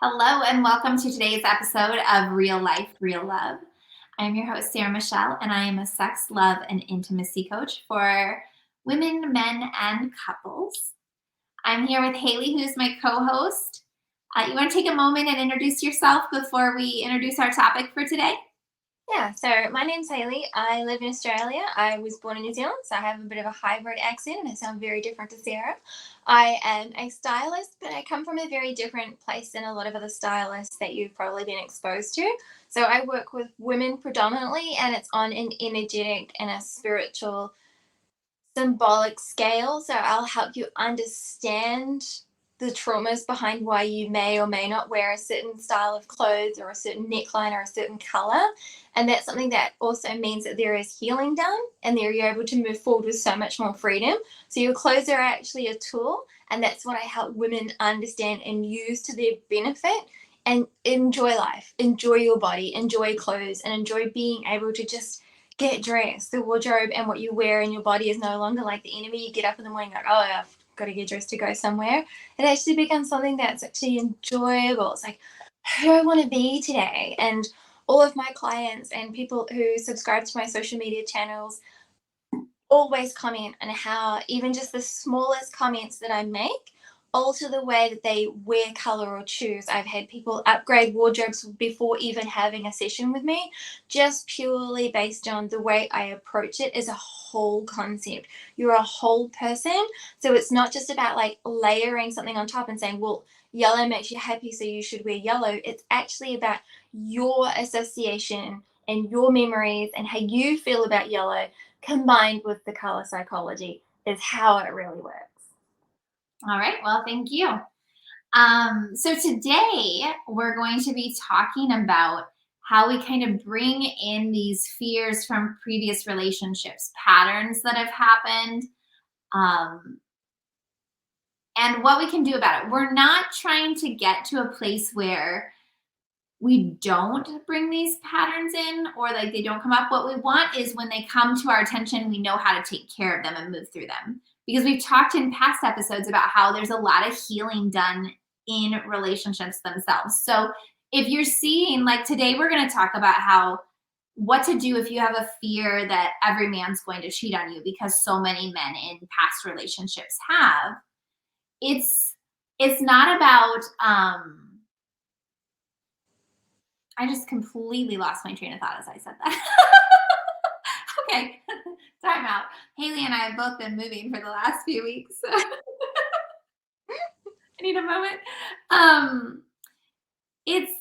Hello, and welcome to today's episode of Real Life, Real Love. I'm your host, Sarah Michelle, and I am a sex, love, and intimacy coach for women, men, and couples. I'm here with Hayley, who's my co host. You want to take a moment and introduce yourself before we introduce our topic for today? Yeah, so my name's Hayley. I live in Australia. I was born in New Zealand, so I have a bit of a hybrid accent and I sound very different to Sarah. I am a stylist, but I come from a very different place than a lot of other stylists that you've probably been exposed to. So I work with women predominantly, and it's on an energetic and a spiritual symbolic scale. So I'll help you understand the traumas behind why you may or may not wear a certain style of clothes or a certain neckline or a certain color. And that's something that also means that there is healing done and there you're able to move forward with so much more freedom. So your clothes are actually a tool, and that's what I help women understand and use to their benefit. And enjoy life, enjoy your body, enjoy clothes, and enjoy being able to just get dressed. The wardrobe and what you wear in your body is no longer like the enemy. You get up in the morning like, oh, I've got to get dressed to go somewhere. It actually becomes something that's actually enjoyable. It's like, who do I want to be today? And all of my clients and people who subscribe to my social media channels always comment on how even just the smallest comments that I make alter the way that they wear, color, or choose. I've had people upgrade wardrobes before even having a session with me, just purely based on the way I approach it as a whole concept. You're a whole person, so it's not just about like layering something on top and saying, well, yellow makes you happy, so you should wear yellow. It's actually about your association and your memories and how you feel about yellow combined with the color psychology is how it really works. All right, well, thank you. So today we're going to be talking about how we kind of bring in these fears from previous relationships, patterns that have happened, um, and what we can do about it. We're not trying to get to a place where we don't bring these patterns in or like they don't come up. What we want is when they come to our attention, we know how to take care of them and move through them. Because we've talked in past episodes about how there's a lot of healing done in relationships themselves. So if you're seeing, like today, we're going to talk about how what to do if you have a fear that every man's going to cheat on you because so many men in past relationships have. It's not about I just completely lost my train of thought as I said that. Okay, time out. Hayley and I have both been moving for the last few weeks. So I need a moment. It's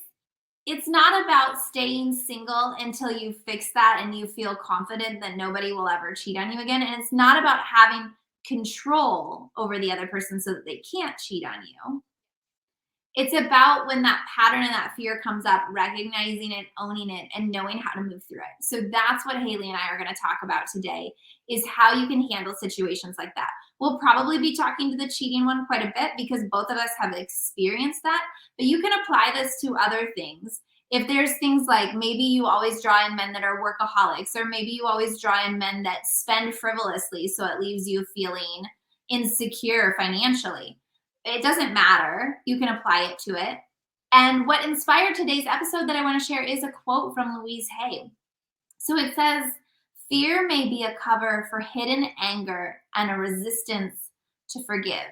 it's not about staying single until you fix that and you feel confident that nobody will ever cheat on you again. And it's not about having control over the other person so that they can't cheat on you. It's about when that pattern and that fear comes up, recognizing it, owning it, and knowing how to move through it. So that's what Hayley and I are going to talk about today is how you can handle situations like that. We'll probably be talking to the cheating one quite a bit because both of us have experienced that, but you can apply this to other things. If there's things like maybe you always draw in men that are workaholics, or maybe you always draw in men that spend frivolously, so it leaves you feeling insecure financially, it doesn't matter. You can apply it to it. And what inspired today's episode that I want to share is a quote from Louise Hay. So it says, fear may be a cover for hidden anger and a resistance to forgive.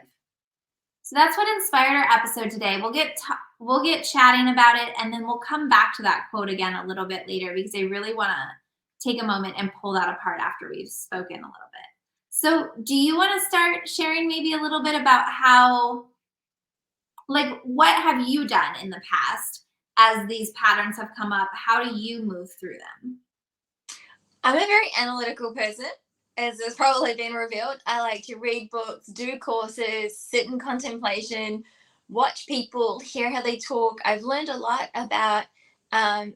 So that's what inspired our episode today. We'll get chatting about it, and then we'll come back to that quote again a little bit later because I really want to take a moment and pull that apart after we've spoken a little bit. So do you want to start sharing maybe a little bit about how, like, what have you done in the past as these patterns have come up? How do you move through them? I'm a very analytical person, as has probably been revealed. I like to read books, do courses, sit in contemplation, watch people, hear how they talk. I've learned a lot about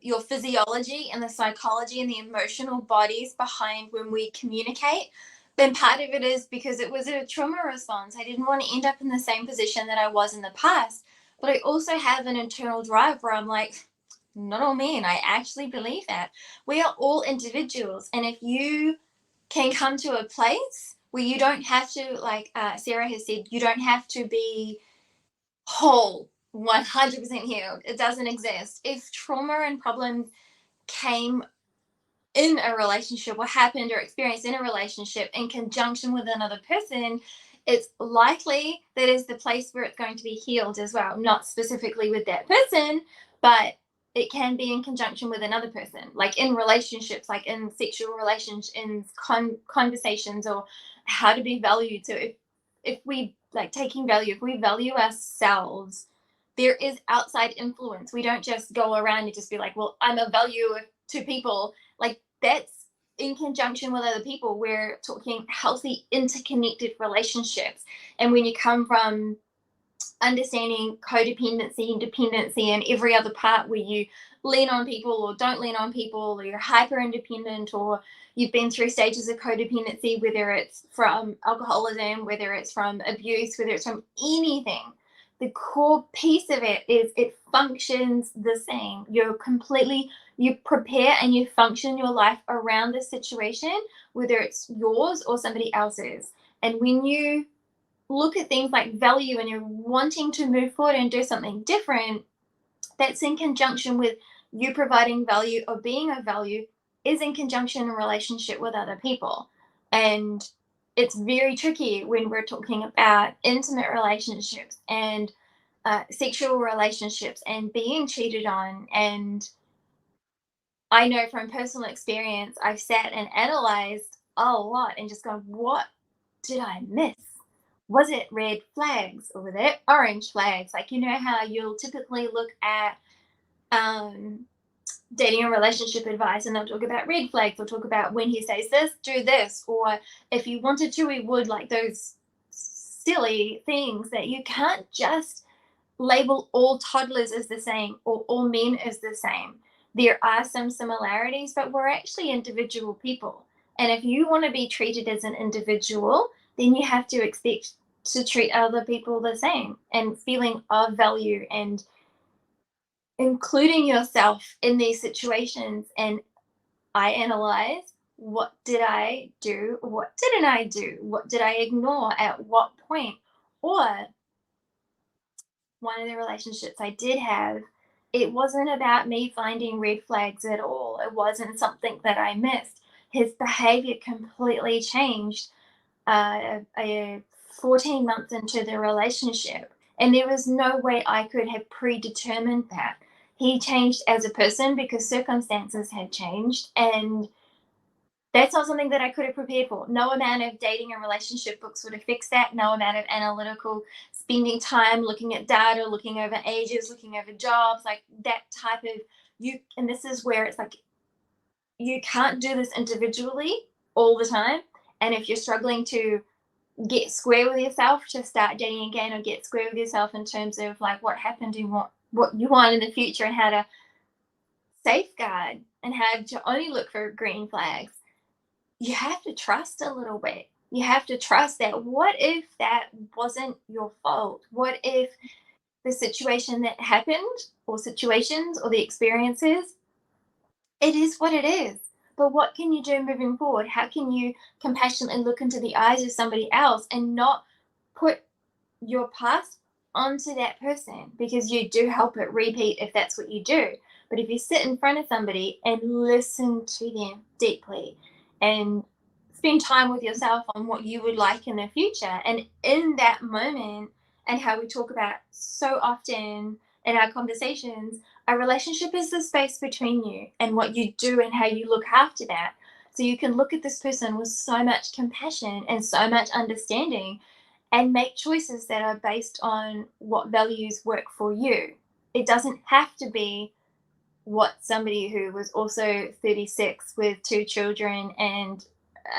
your physiology and the psychology and the emotional bodies behind when we communicate. Then part of it is because it was a trauma response. I didn't want to end up in the same position that I was in the past. But I also have an internal drive where I'm like, not all men. I actually believe that. We are all individuals. And if you can come to a place where you don't have to, like Sarah has said, you don't have to be whole 100% healed. It doesn't exist. If trauma and problems came in a relationship or happened or experienced in a relationship in conjunction with another person, it's likely that is the place where it's going to be healed as well. Not specifically with that person, but it can be in conjunction with another person, like in relationships, like in sexual relations, in conversations, or how to be valued. So if we like taking value, if we value ourselves, there is outside influence. We don't just go around and just be like, well, I'm a value to people. Like that's in conjunction with other people. We're talking healthy, interconnected relationships. And when you come from understanding codependency and dependency and every other part where you lean on people or don't lean on people, or you're hyper independent, or you've been through stages of codependency, whether it's from alcoholism, whether it's from abuse, whether it's from anything, the core piece of it is it functions the same. You prepare and you function your life around the situation, whether it's yours or somebody else's. And when you look at things like value and you're wanting to move forward and do something different, that's in conjunction with you providing value or being of value, is in conjunction in relationship with other people. And it's very tricky when we're talking about intimate relationships and sexual relationships and being cheated on. And I know from personal experience, I've sat and analyzed a lot and just gone, what did I miss? Was it red flags or were they orange flags? Like, you know how you'll typically look at um, dating and relationship advice and they'll talk about red flags, they'll talk about when he says this, do this, or if you wanted to, he would, like those silly things that you can't just label all toddlers as the same or all men as the same. There are some similarities, but we're actually individual people. And if you want to be treated as an individual, then you have to expect to treat other people the same and feeling of value and including yourself in these situations. And I analyze, what did I do? What didn't I do? What did I ignore at what point? Or one of the relationships I did have, it wasn't about me finding red flags at all. It wasn't something that I missed. His behavior completely changed 14 months into the relationship. And there was no way I could have predetermined that. He changed as a person because circumstances had changed. And that's not something that I could have prepared for. No amount of dating and relationship books would have fixed that. No amount of analytical spending time looking at data, looking over ages, looking over jobs, like that type of you. And this is where it's like you can't do this individually all the time. And if you're struggling to get square with yourself to start dating again, or get square with yourself in terms of like what happened and what you want in the future and how to safeguard and how to only look for green flags, you have to trust a little bit. You have to trust that what if that wasn't your fault? What if the situation that happened, or situations, or the experiences, it is what it is. But what can you do moving forward? How can you compassionately look into the eyes of somebody else and not put your past onto that person? Because you do help it repeat if that's what you do. But if you sit in front of somebody and listen to them deeply and spend time with yourself on what you would like in the future, and in that moment, and how we talk about so often in our conversations, a relationship is the space between you and what you do and how you look after that. So you can look at this person with so much compassion and so much understanding and make choices that are based on what values work for you. It doesn't have to be what somebody who was also 36 with two children and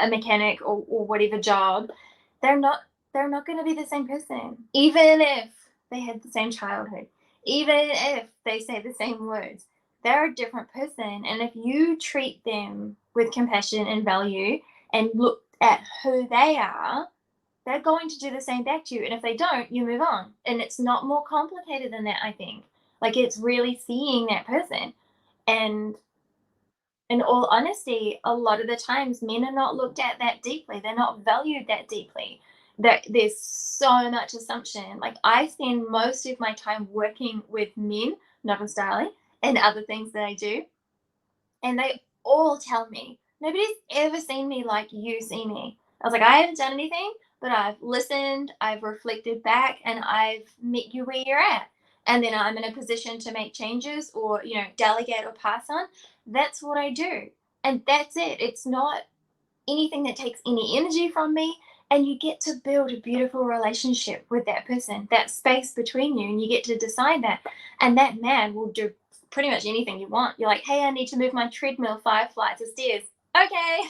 a mechanic, or whatever job, they're not going to be the same person, even if they had the same childhood, even if they say the same words. They're a different person, and if you treat them with compassion and value and look at who they are, they're going to do the same back to you. And if they don't, you move on. And it's not more complicated than that, I think. Like, it's really seeing that person. And in all honesty, a lot of the times men are not looked at that deeply. They're not valued that deeply. there's so much assumption. Like, I spend most of my time working with men, not in styling, and other things that I do, and they all tell me, nobody's ever seen me like you see me. I was like, I haven't done anything, but I've listened, I've reflected back, and I've met you where you're at. And then I'm in a position to make changes or, delegate or pass on. That's what I do. And that's it. It's not anything that takes any energy from me. And you get to build a beautiful relationship with that person, that space between you, and you get to decide that. And that man will do pretty much anything you want. You're like, hey, I need to move my treadmill 5 flights of stairs. Okay.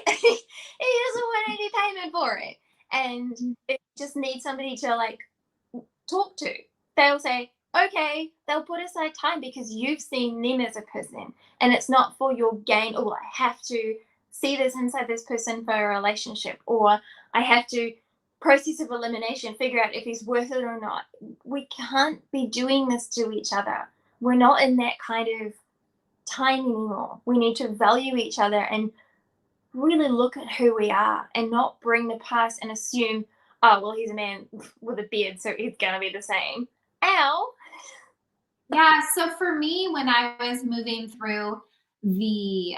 He doesn't want any payment for it. And it just needs somebody to like talk to. They'll say, okay, they'll put aside time because you've seen them as a person. And it's not for your gain. Oh, I have to see this inside this person for a relationship, or I have to process of elimination, figure out if he's worth it or not. We can't be doing this to each other. We're not in that kind of time anymore. We need to value each other and really look at who we are and not bring the past and assume, oh, well, he's a man with a beard, so he's going to be the same. Ow. Yeah, so for me, when I was moving through the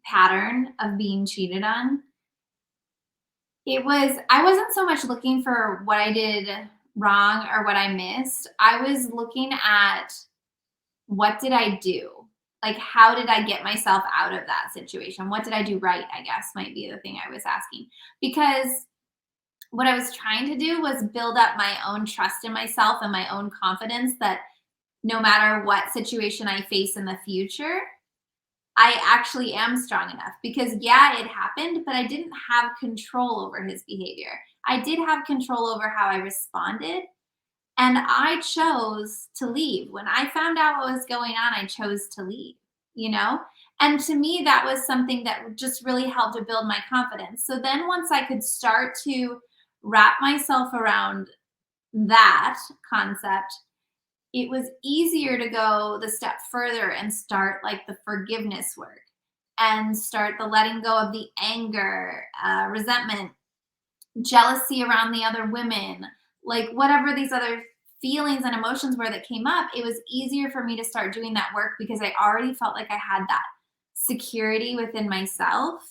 pattern of being cheated on, I wasn't so much looking for what I did wrong or what I missed. I was looking at what did I do? Like, how did I get myself out of that situation? What did I do right? I guess might be the thing I was asking. Because what I was trying to do was build up my own trust in myself and my own confidence that no matter what situation I face in the future, I actually am strong enough. Because, yeah, it happened, but I didn't have control over his behavior. I did have control over how I responded. And I chose to leave. When I found out what was going on, I chose to leave, you know? And to me, that was something that just really helped to build my confidence. So then once I could start to wrap myself around that concept, it was easier to go the step further and start like the forgiveness work and start the letting go of the anger, resentment, jealousy around the other women, like whatever these other feelings and emotions were that came up. It was easier for me to start doing that work because I already felt like I had that security within myself.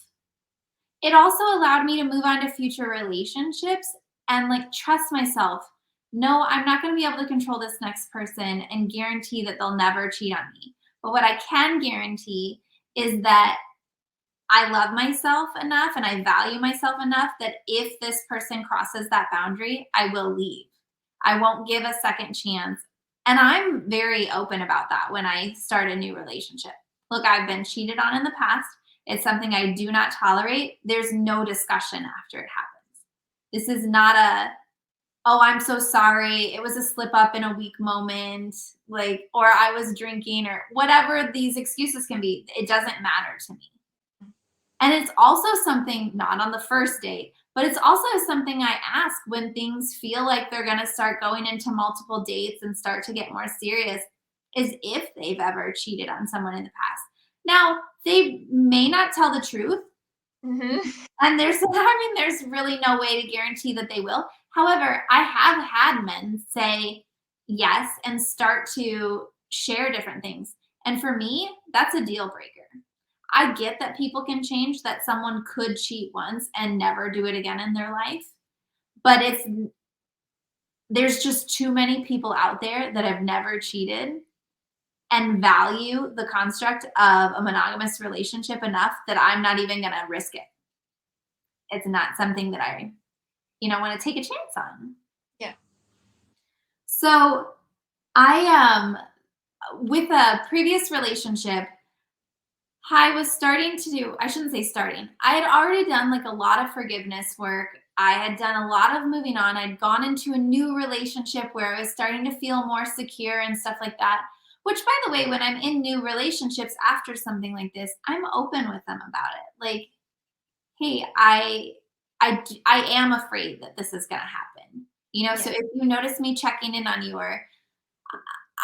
It also allowed me to move on to future relationships and like trust myself. No, I'm not going to be able to control this next person and guarantee that they'll never cheat on me. But what I can guarantee is that I love myself enough and I value myself enough that if this person crosses that boundary, I will leave. I won't give a second chance. And I'm very open about that when I start a new relationship. Look, I've been cheated on in the past. It's something I do not tolerate. There's no discussion after it happens. This is not oh, I'm so sorry. It was a slip up in a weak moment, like, or I was drinking or whatever these excuses can be. It doesn't matter to me. And it's also something not on the first date, but it's also something I ask when things feel like they're going to start going into multiple dates and start to get more serious is if they've ever cheated on someone in the past. Now, they may not tell the truth, Mm-hmm. and there's really no way to guarantee that they will. However, I have had men say yes and start to share different things. And for me, that's a deal breaker. I get that people can change, that someone could cheat once and never do it again in their life, but there's just too many people out there that have never cheated and value the construct of a monogamous relationship enough that I'm not even going to risk it. It's not something that I, want to take a chance on. Yeah. So I with a previous relationship, I was starting to do, I shouldn't say starting. I had already done like a lot of forgiveness work. I had done a lot of moving on. I'd gone into a new relationship where I was starting to feel more secure and stuff like that. Which, by the way, when I'm in new relationships after something like this, I'm open with them about it. Like, hey, I am afraid that this is going to happen. So Yeah. if you notice me checking in on you or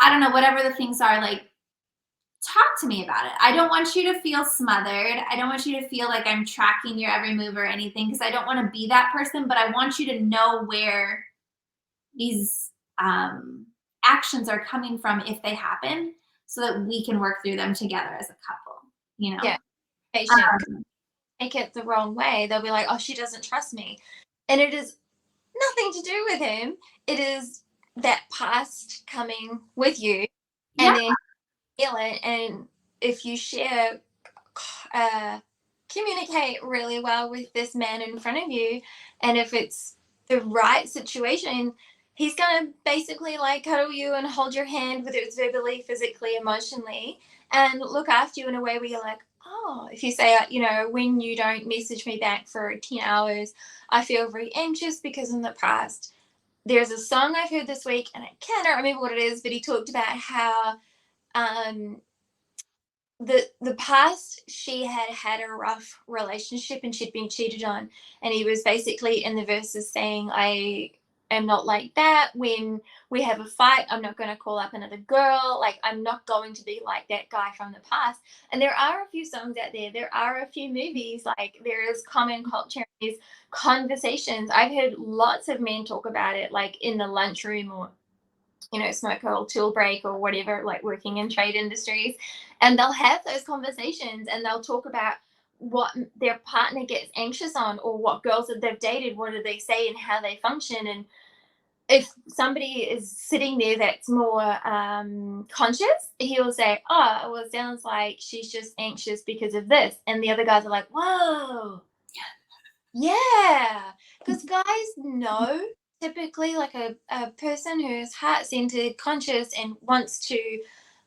I don't know, whatever the things are, like, talk to me about it. I don't want you to feel smothered. I don't want you to feel like I'm tracking your every move or anything because I don't want to be that person, but I want you to know where these actions are coming from if they happen so that we can work through them together as a couple, you know? Yeah, patient. Um, Take it the wrong way. They'll be like, oh, she doesn't trust me. And it is nothing to do with him. It is that past coming with you, yeah, and then feel it. And if you share, uh, communicate really well with this man in front of you, and if it's the right situation, he's gonna basically like cuddle you and hold your hand, whether it's verbally, physically, emotionally, and look after you in a way where you're like, oh, if you say, when you don't message me back for 10 hours, I feel very anxious because in the past, there's a song I've heard this week, and I cannot remember what it is, but he talked about how um, the past she had a rough relationship and she'd been cheated on, and he was basically in the verses saying, I am not like that. When we have a fight, I'm not going to call up another girl. Like, I'm not going to be like that guy from the past. And there are a few songs out there are a few movies, like there is common culture in these conversations. I've heard lots of men talk about it, like in the lunchroom, or smoke or chill break or whatever, like working in trade industries. And they'll have those conversations and they'll talk about what their partner gets anxious on, or what girls that they've dated, what do they say and how they function. And if somebody is sitting there that's more conscious, he'll say, oh, well, it sounds like she's just anxious because of this. And the other guys are like, whoa, yeah, because guys know typically, like a person who's heart centered, conscious, and wants to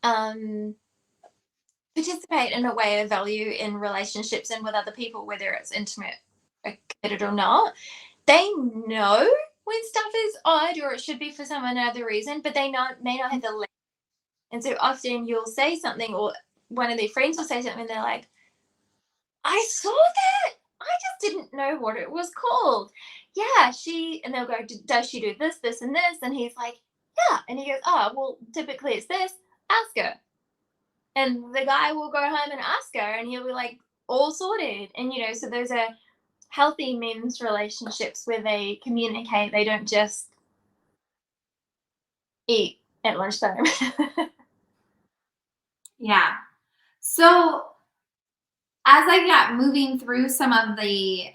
um, participate in a way of value in relationships and with other people, whether it's intimate, committed or not. They know when stuff is odd or it should be for some other reason, but may not have the link. And so often you'll say something, or one of their friends will say something, and they're like, I saw that. I just didn't know what it was called. Yeah, and they'll go, does she do this, this, and this? And he's like, yeah. And he goes, oh, well, typically it's this. Ask her. And the guy will go home and ask her, and he'll be like, all sorted. And, so those are healthy men's relationships where they communicate. They don't just eat at lunchtime. yeah. So as I got moving through some of the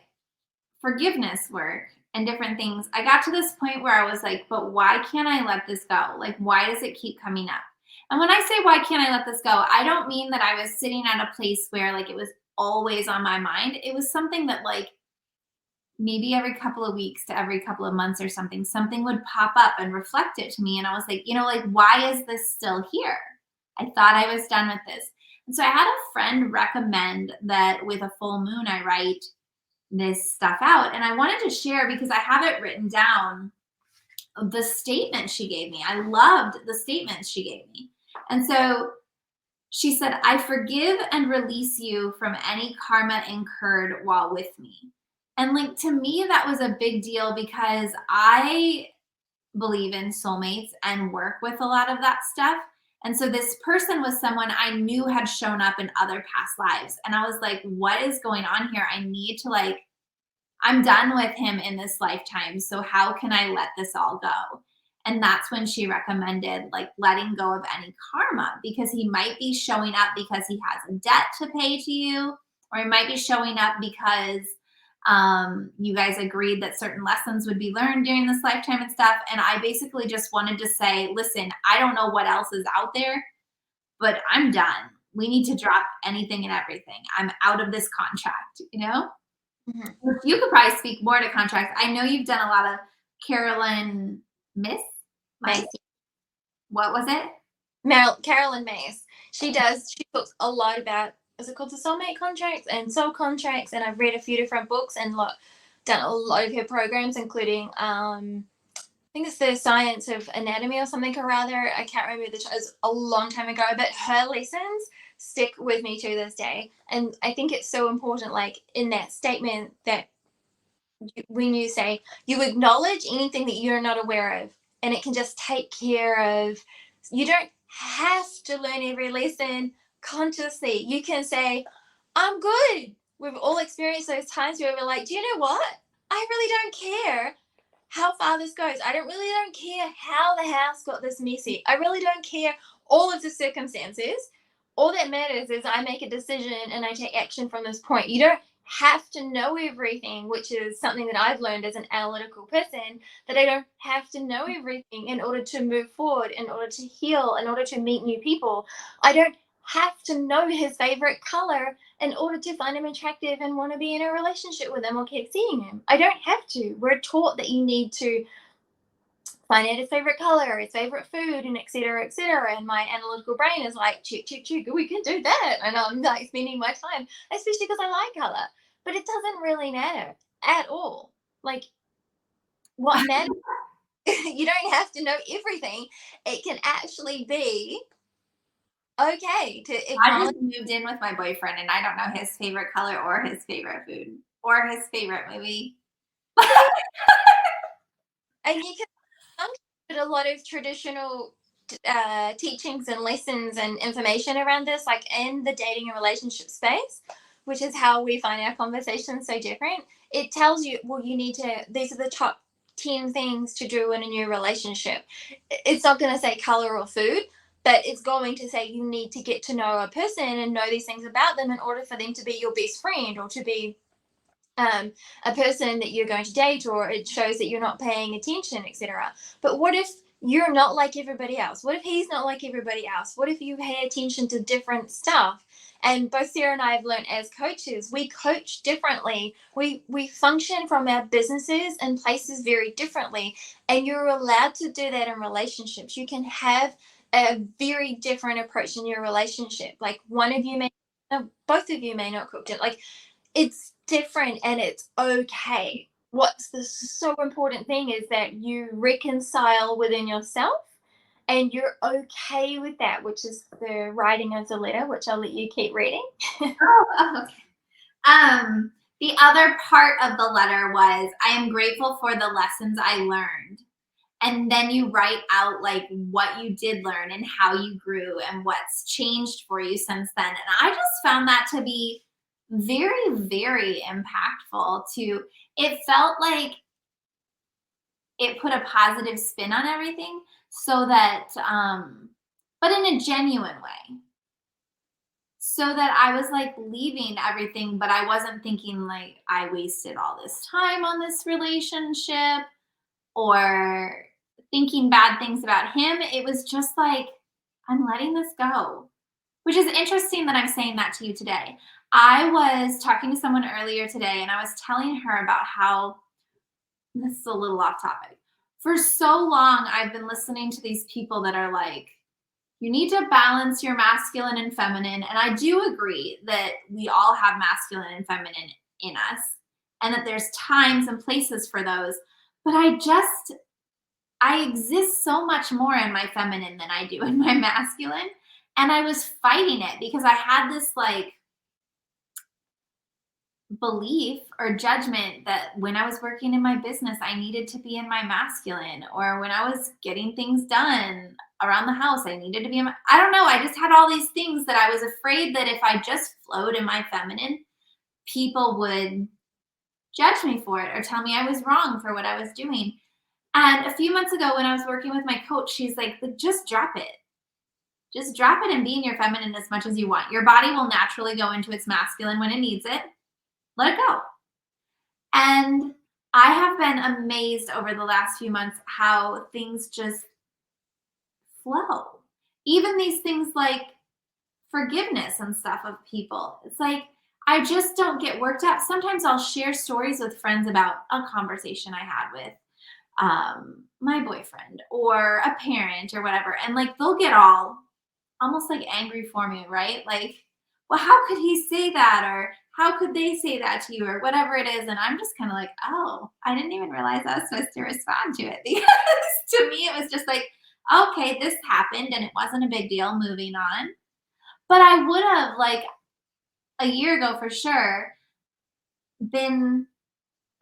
forgiveness work and different things, I got to this point where I was like, but why can't I let this go? Like, why does it keep coming up? And when I say, why can't I let this go? I don't mean that I was sitting at a place where like it was always on my mind. It was something that like maybe every couple of weeks to every couple of months or something would pop up and reflect it to me. And I was like, like, why is this still here? I thought I was done with this. And so I had a friend recommend that with a full moon, I write this stuff out. And I wanted to share because I have it written down, the statement she gave me. I loved the statements she gave me. And so she said, I forgive and release you from any karma incurred while with me. And like, to me, that was a big deal because I believe in soulmates and work with a lot of that stuff. And so this person was someone I knew had shown up in other past lives. And I was like, what is going on here? I need to I'm done with him in this lifetime. So how can I let this all go? And that's when she recommended letting go of any karma, because he might be showing up because he has a debt to pay to you, or he might be showing up because you guys agreed that certain lessons would be learned during this lifetime and stuff. And I basically just wanted to say, listen, I don't know what else is out there, but I'm done. We need to drop anything and everything. I'm out of this contract, Mm-hmm. You could probably speak more to contracts. I know you've done a lot of Carolyn Miss. Mace. What was it? Carolyn Mace. She talks a lot about, is it called the soulmate contracts and soul contracts? And I've read a few different books and done a lot of her programs, including I think it's the Science of Anatomy or something or other. I can't remember it was a long time ago, but her lessons stick with me to this day. And I think it's so important, like in that statement, that when you say you acknowledge anything that you're not aware of, and it can just take care of, you don't have to learn every lesson, consciously. You can say, I'm good. We've all experienced those times where we're like, do you know what? I really don't care how far this goes. I don't care how the house got this messy. I really don't care all of the circumstances. All that matters is I make a decision and I take action from this point. You don't have to know everything, which is something that I've learned as an analytical person, that I don't have to know everything in order to move forward, in order to heal, in order to meet new people. I don't have to know his favorite color in order to find him attractive and want to be in a relationship with him or keep seeing him. I don't have to. We're taught that you need to find out his favorite color, his favorite food, and et cetera, et cetera. And my analytical brain is like, check, check, check, we can do that. And I'm like spending my time, especially because I like color. But it doesn't really matter at all. Like, what matters, you don't have to know everything. It can actually be okay to I acknowledge. just moved in with my boyfriend and I don't know his favorite color or his favorite food or his favorite movie. And you can function a lot of traditional teachings and lessons and information around this, like in the dating and relationship space, which is how we find our conversations so different. It tells you, well, you need to, these are the top 10 things to do in a new relationship. It's not going to say color or food, but it's going to say you need to get to know a person and know these things about them in order for them to be your best friend or to be a person that you're going to date, or it shows that you're not paying attention, etc. But what if you're not like everybody else? What if he's not like everybody else? What if you pay attention to different stuff? And both Sarah and I have learned as coaches, we coach differently. We function from our businesses and places very differently. And you're allowed to do that in relationships. You can have a very different approach in your relationship. Like one of you may, no, both of you may not cook it. Like it's different and it's okay. What's the so important thing is that you reconcile within yourself and you're okay with that, which is the writing of the letter, which I'll let you keep reading. Oh, okay. The other part of the letter was, I am grateful for the lessons I learned. And then you write out like what you did learn and how you grew and what's changed for you since then. And I just found that to be very, very impactful to, it felt like it put a positive spin on everything so that, but in a genuine way. So that I was like leaving everything, but I wasn't thinking like I wasted all this time on this relationship or thinking bad things about him. It was just like, I'm letting this go, which is interesting that I'm saying that to you today. I was talking to someone earlier today and I was telling her about how, this is a little off topic. For so long, I've been listening to these people that are like, you need to balance your masculine and feminine. And I do agree that we all have masculine and feminine in us and that there's times and places for those. But I exist so much more in my feminine than I do in my masculine. And I was fighting it because I had this like belief or judgment that when I was working in my business, I needed to be in my masculine, or when I was getting things done around the house, I needed to be in my, I don't know. I just had all these things that I was afraid that if I just flowed in my feminine, people would judge me for it or tell me I was wrong for what I was doing. And a few months ago when I was working with my coach, she's like, just drop it. Just drop it and be in your feminine as much as you want. Your body will naturally go into its masculine when it needs it. Let it go. And I have been amazed over the last few months how things just flow. Even these things like forgiveness and stuff of people. It's like, I just don't get worked up. Sometimes I'll share stories with friends about a conversation I had with my boyfriend or a parent or whatever. And like, they'll get all almost like angry for me, right? Like, well, how could he say that? Or how could they say that to you? Or whatever it is. And I'm just kind of like, oh, I didn't even realize I was supposed to respond to it. Because to me, it was just like, okay, this happened and it wasn't a big deal, moving on. But I would have, like, a year ago for sure, been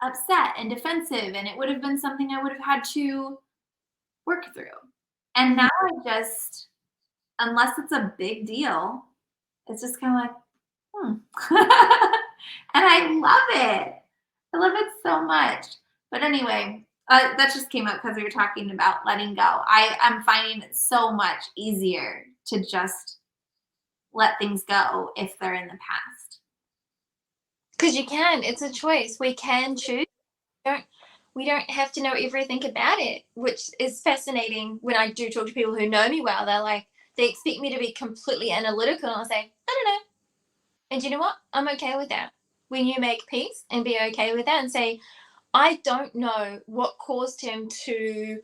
upset and defensive. And it would have been something I would have had to work through. And now I just, unless it's a big deal, It's just kind of like, hmm. And I love it. I love it so much. But anyway, that just came up because we were talking about letting go. I am finding it so much easier to just let things go if they're in the past. Because you can. It's a choice. We can choose. Don't we don't have to know everything about it, which is fascinating. When I do talk to people who know me well, they're like, they expect me to be completely analytical, and I'll say, I don't know. And you know what? I'm okay with that. When you make peace and be okay with that and say, I don't know what caused him to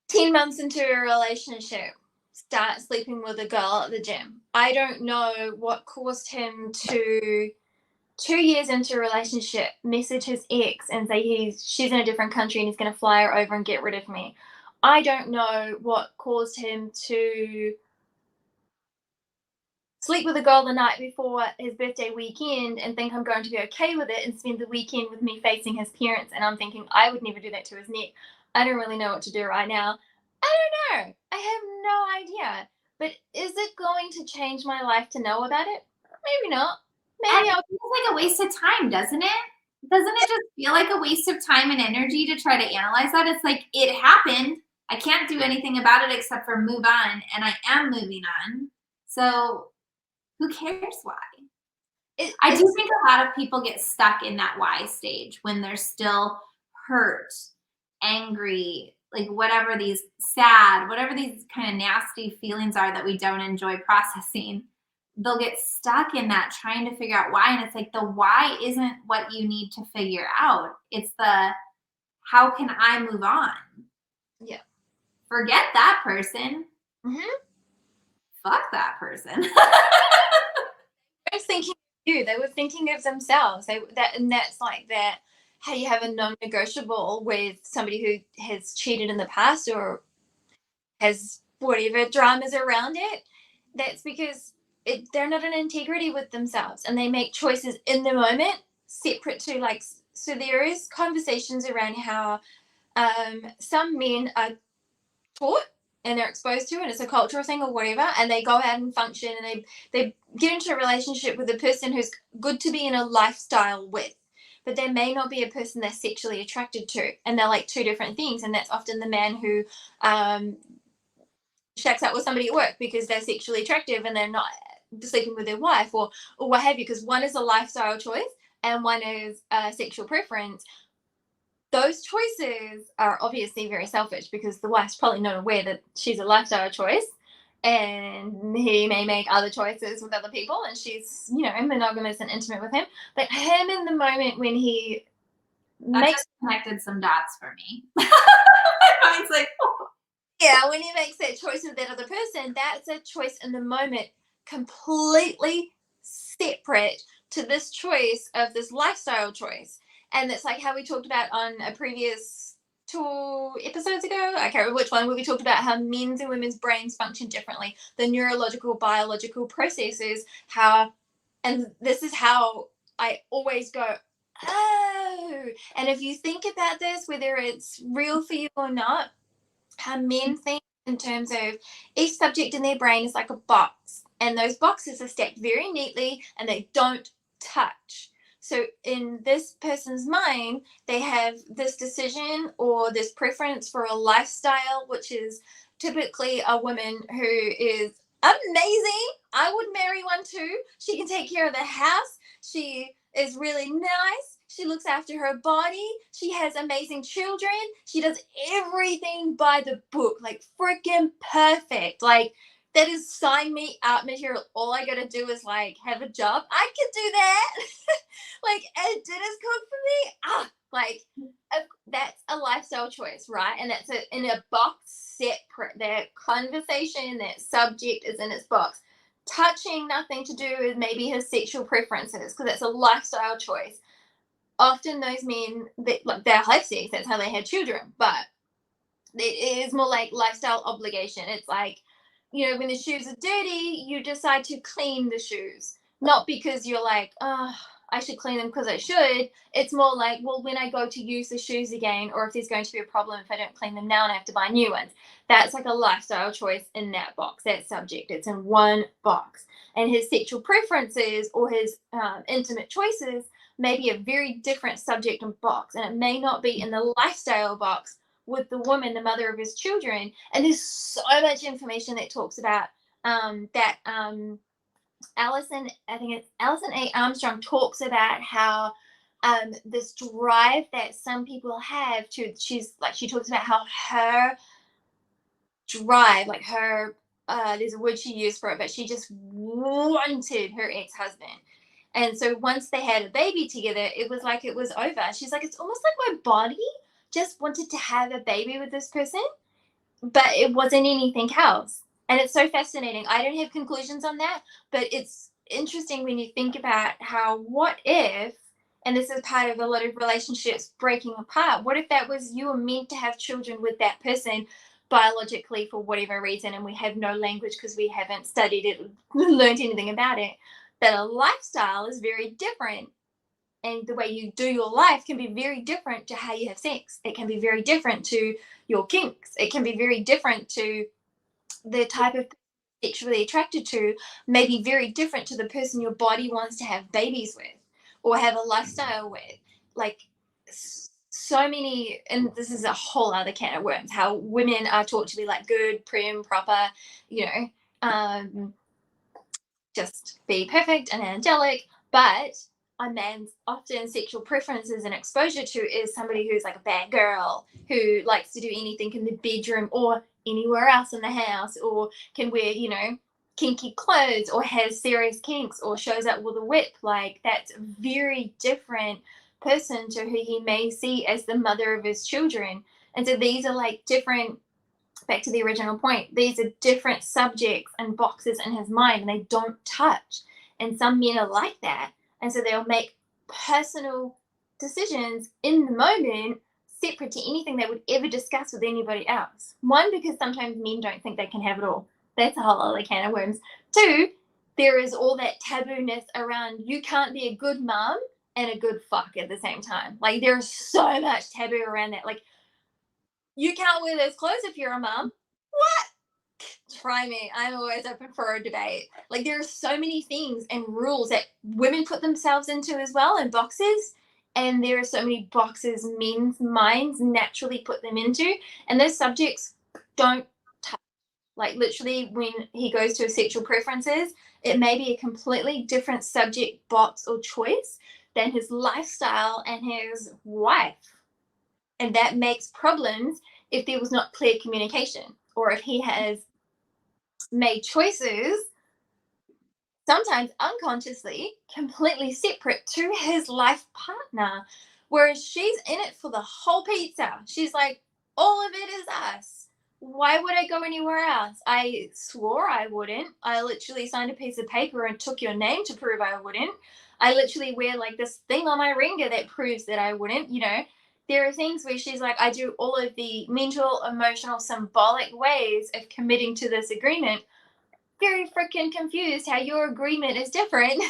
10 months into a relationship start sleeping with a girl at the gym. I don't know what caused him to 2 years into a relationship message his ex and say she's in a different country and he's going to fly her over and get rid of me. I don't know what caused him to sleep with a girl the night before his birthday weekend and think I'm going to be okay with it and spend the weekend with me facing his parents. And I'm thinking I would never do that to his neck. I don't really know what to do right now. I don't know. I have no idea. But is it going to change my life to know about it? Maybe not. And Maybe it I'll. feels like a waste of time, doesn't it? Doesn't it just feel like a waste of time and energy to try to analyze that? It's like it happened. I can't do anything about it except for move on, and I am moving on. So who cares why? I do It's think a lot of people get stuck in that why stage when they're still hurt, angry, like whatever these sad, whatever these kind of nasty feelings are that we don't enjoy processing. They'll get stuck in that trying to figure out why. And it's like the why isn't what you need to figure out. It's the how can I move on? yeah. Forget that person. Hmm. Fuck that person. I was thinking of you. They were thinking of themselves. And that's like that. How you have a non-negotiable with somebody who has cheated in the past or has whatever dramas around it. That's because they're not in integrity with themselves, and they make choices in the moment, separate to like. So there is conversations around how some men are taught and they're exposed to, and it's a cultural thing or whatever, and they go out and function and they get into a relationship with a person who's good to be in a lifestyle with, but they may not be a person they're sexually attracted to, and they're like two different things. And that's often the man who shacks up with somebody at work because they're sexually attractive and they're not sleeping with their wife, or what have you, because one is a lifestyle choice and one is a sexual preference. Those choices are obviously very selfish because the wife's probably not aware that she's a lifestyle choice, and he may make other choices with other people and she's, monogamous and intimate with him. But him in the moment when he That makes, just connected some dots for me. My mind's like, oh. yeah, when he makes that choice with that other person, that's a choice in the moment, completely separate to this choice of this lifestyle choice. And it's like how we talked about on a previous 2 episodes ago. I can't remember which one, where we talked about how men's and women's brains function differently, the neurological, biological processes, how, and this is how I always go, oh. And if you think about this, whether it's real for you or not, how men think in terms of each subject in their brain is like a box, and those boxes are stacked very neatly and they don't touch. So in this person's mind, they have this decision or this preference for a lifestyle, which is typically a woman who is amazing. I would marry one too. She can take care of the house. She is really nice. She looks after her body. She has amazing children. She does everything by the book, like freaking perfect. Like, that is sign me up material. All I gotta do is like have a job. I could do that. Like, and dinner's cooked for me. Like, that's a lifestyle choice, right? And that's in a box separate. That conversation, that subject is in its box. Touching, nothing to do with maybe his sexual preferences, because that's a lifestyle choice. Often those men, like, they have sex, that's how they had children, but it is more like lifestyle obligation. It's like, when the shoes are dirty, you decide to clean the shoes, not because you're like, oh, I should clean them because I should. It's more like, well, when I go to use the shoes again, or if there's going to be a problem if I don't clean them now and I have to buy new ones. That's like a lifestyle choice in that box, that subject. It's in one box. And his sexual preferences or his intimate choices may be a very different subject and box. And it may not be in the lifestyle box with the woman, the mother of his children. And there's so much information that talks about that Allison, I think it's Allison A. Armstrong talks about how this drive that some people have to, she talks about how her drive, like her, there's a word she used for it, but she just wanted her ex-husband. And so once they had a baby together, it was like it was over. She's like, it's almost like my body just wanted to have a baby with this person, but it wasn't anything else. And it's so fascinating. I don't have conclusions on that, but it's interesting when you think about how, what if, and this is part of a lot of relationships breaking apart, what if that was, you were meant to have children with that person biologically for whatever reason, and we have no language because we haven't studied it, learned anything about it, that a lifestyle is very different, and the way you do your life can be very different to how you have sex. It can be very different to your kinks. It can be very different to the type of sexually attracted to, may be very different to the person your body wants to have babies with or have a lifestyle with. Like, so many, and this is a whole other can of worms, how women are taught to be like good, prim, proper, you know, just be perfect and angelic. But a man's often sexual preferences and exposure to is somebody who's like a bad girl, who likes to do anything in the bedroom or anywhere else in the house, or can wear, you know, kinky clothes, or has serious kinks, or shows up with a whip. Like, that's a very different person to who he may see as the mother of his children. And so these are like different, back to the original point, these are different subjects and boxes in his mind, and they don't touch. And some men are like that. And so they'll make personal decisions in the moment separate to anything they would ever discuss with anybody else. One, because sometimes men don't think they can have it all. That's a whole other can of worms. Two, there is all that taboo-ness around, you can't be a good mom and a good fuck at the same time. Like, there's so much taboo around that. Like, you can't wear those clothes if you're a mom. What? Try me. I'm always open for a debate. Like, there are so many things and rules that women put themselves into as well, and boxes. And there are so many boxes men's minds naturally put them into. And those subjects don't touch. Like, literally, when he goes to his sexual preferences, it may be a completely different subject, box, or choice than his lifestyle and his wife. And that makes problems if there was not clear communication, or if he has made choices, sometimes unconsciously, completely separate to his life partner. Whereas she's in it for the whole pizza. She's like, all of it is us. Why would I go anywhere else? I swore I wouldn't. I literally signed a piece of paper and took your name to prove I wouldn't. I literally wear like this thing on my ringer that proves that I wouldn't, you know. There are things where she's like, I do all of the mental, emotional, symbolic ways of committing to this agreement. Very freaking confused how your agreement is different.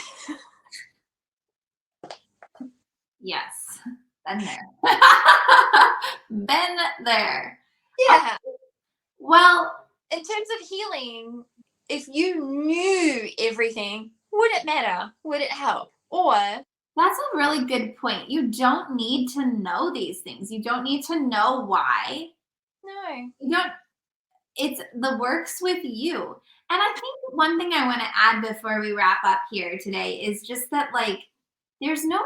Yes. Been there. Been there. Yeah. Well, In terms of healing, if you knew everything, would it matter? Would it help? Or, that's a really good point. You don't need to know these things. You don't need to know why. no. You don't, it's the works with you. And I think one thing I want to add before we wrap up here today is just that, like, there's no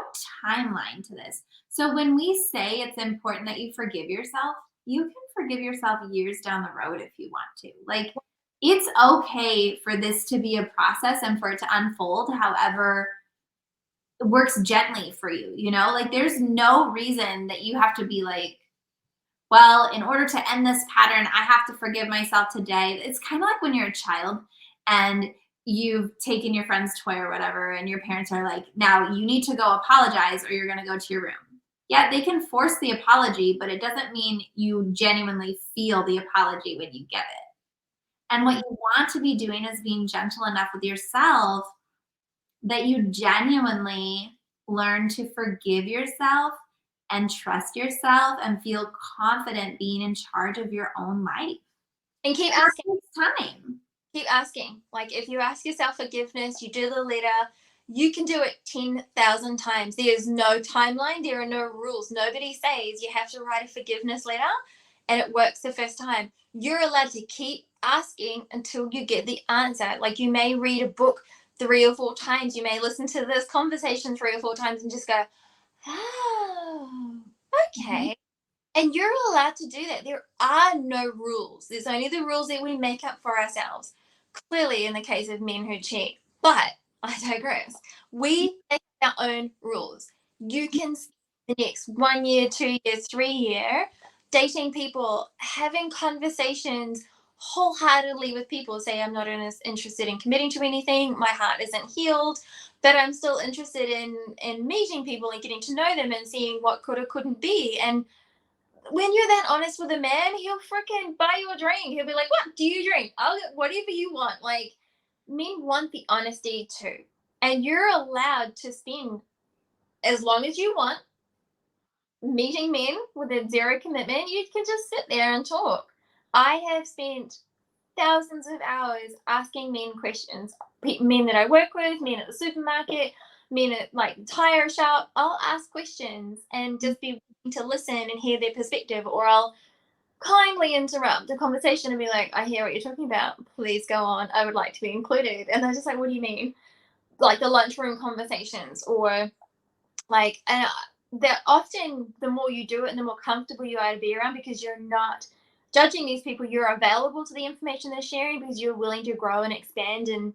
timeline to this. So when we say it's important that you forgive yourself, you can forgive yourself years down the road if you want to. Like, it's okay for this to be a process and for it to unfold however it works gently for you, you know? Like, there's no reason that you have to be like, well, in order to end this pattern, I have to forgive myself today. It's kind of like when you're a child and you've taken your friend's toy or whatever, and your parents are like, now you need to go apologize or you're going to go to your room. Yeah, they can force the apology, but it doesn't mean you genuinely feel the apology when you get it. And what you want to be doing is being gentle enough with yourself that you genuinely learn to forgive yourself and trust yourself and feel confident being in charge of your own life. And keep That asking. takes time. Keep asking. Like, if you ask yourself forgiveness, you do the letter, you can do it 10,000 times. There's no timeline, there are no rules. Nobody says you have to write a forgiveness letter and it works the first time. You're allowed to keep asking until you get the answer. Like, you may read a book 3 or 4 times, you may listen to this conversation 3 or 4 times and just go, oh, Mhm. okay. And you're allowed to do that. There are no rules. There's only the rules that we make up for ourselves. Clearly, in the case of men who cheat. But I digress. We make our own rules. You can spend the next 1 year, 2 years, 3 year dating people, having conversations wholeheartedly with people. Say, I'm not interested in committing to anything. My heart isn't healed, but I'm still interested in meeting people and getting to know them and seeing what could or couldn't be. And when you're that honest with a man, he'll freaking buy you a drink. He'll be like, "What do you drink? I'll get whatever you want." Like, men want the honesty too. And you're allowed to spend as long as you want meeting men with a zero commitment. You can just sit there and talk. I have spent thousands of hours asking men questions. Men that I work with, men at the supermarket, men at like the tire shop. I'll ask questions and just be willing to listen and hear their perspective, or I'll kindly interrupt the conversation and be like, I hear what you're talking about. Please go on. I would like to be included. And they're just like, what do you mean? Like the lunchroom conversations, or like, and that often the more you do it and the more comfortable you are to be around, because you're not judging these people. You're available to the information they're sharing because you're willing to grow and expand and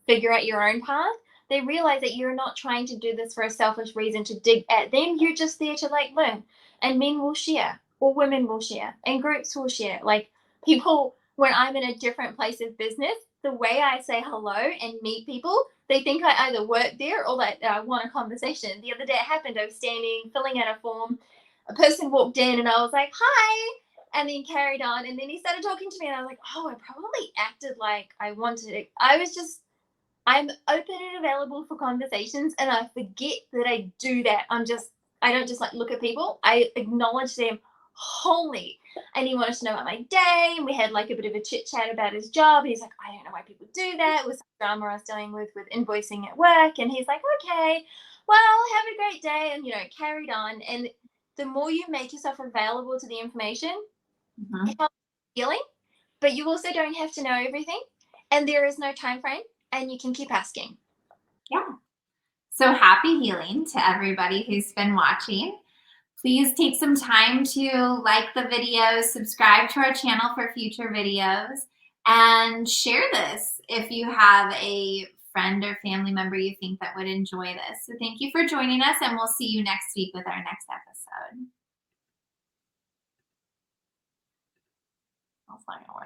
figure out your own path. They realize that you're not trying to do this for a selfish reason to dig at them. You're just there to like learn. And men will share, or women will share, and groups will share. Like, people, when I'm in a different place of business, the way I say hello and meet people, they think I either work there or that I want a conversation. The other day it happened. I was standing, filling out a form. A person walked in and I was like, hi, and then carried on. And then he started talking to me and I was like, oh, I probably acted like I wanted it. I'm open and available for conversations, and I forget that I do that. I don't just like look at people. I acknowledge them wholly. And he wanted to know about my day, and we had like a bit of a chit chat about his job. He's like, I don't know why people do that. It was some drama I was dealing with invoicing at work, and he's like, okay, well, have a great day, and carried on. And the more you make yourself available to the information, it Mhm. helps healing, but you also don't have to know everything, and there is no time frame, and you can keep asking. Yeah. So happy healing to everybody who's been watching. Please take some time to like the video, subscribe to our channel for future videos, and share this if you have a friend or family member you think that would enjoy this. So thank you for joining us, and we'll see you next week with our next episode. That's not gonna work.